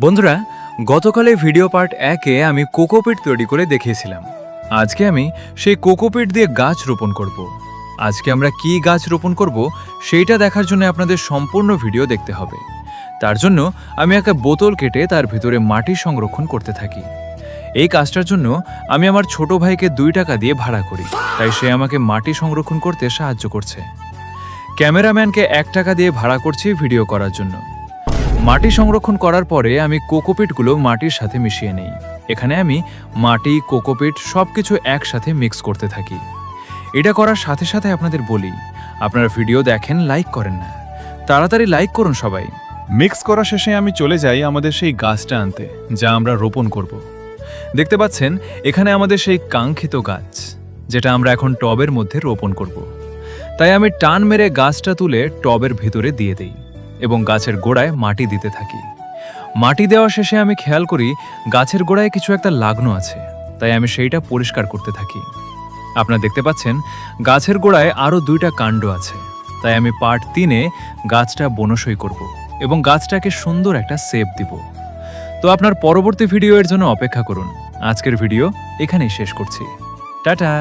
বন্ধুরা, গতকালে video part 1-এ আমি cocopeat তৈরি করে দেখিয়েছিলাম। আজকে আমি সেই কোকোপিট দিয়ে গাছ রোপণ করব। আজকে আমরা কি গাছ রোপণ করব সেইটা দেখার জন্য আপনাদের সম্পূর্ণ ভিডিও দেখতে হবে। তার জন্য আমি একটা বোতল কেটে তার ভিতরে মাটি সংরক্ষণ করতে থাকি। এই কাজটার জন্য আমি আমার ছোট ভাইকে 2 টাকা দিয়ে ভাড়া করি, তাই সে আমাকে মাটি সংরক্ষণ করতে সাহায্য করছে। ক্যামেরাম্যানকে 1 টাকা দিয়ে ভাড়া করছি ভিডিও করার জন্য। মাটি সংরক্ষণ করার পরে আমি কোকোপিটগুলো মাটির সাথে মিশিয়ে নেই। এখানে আমি মাটি, কোকোপিট সবকিছু একসাথে মিক্স করতে থাকি। এটা করার সাথে সাথে আপনাদের বলি, আপনারা ভিডিও দেখেন, লাইক করেন না, তাড়াতাড়ি লাইক করুন সবাই। মিক্স করা শেষে আমি চলে যাই আমাদের সেই গাছটা আনতে, যা আমরা রোপণ করব। দেখতে পাচ্ছেন এখানে আমাদের সেই কাঙ্ক্ষিত গাছ, যেটা আমরা এখন টবের মধ্যে রোপণ করব। তাই আমি টান মেরে গাছটা তুলে টবের ভিতরে দিয়ে দিই এবং গাছের গোড়ায় মাটি দিতে থাকি। মাটি দেওয়া শেষে আমি খেয়াল করি গাছের গোড়ায় কিছু একটা লাগনো আছে, তাই আমি সেইটা পরিষ্কার করতে থাকি। আপনারা দেখতে পাচ্ছেন গাছের গোড়ায় আরও 2টা কাণ্ড আছে, তাই আমি পার্ট 3-এ গাছটা বনসই করব এবং গাছটাকে সুন্দর একটা শেপ দিব। তো আপনার পরবর্তী ভিডিও এর জন্য অপেক্ষা করুন। আজকের ভিডিও এখানেই শেষ করছি। টাটা।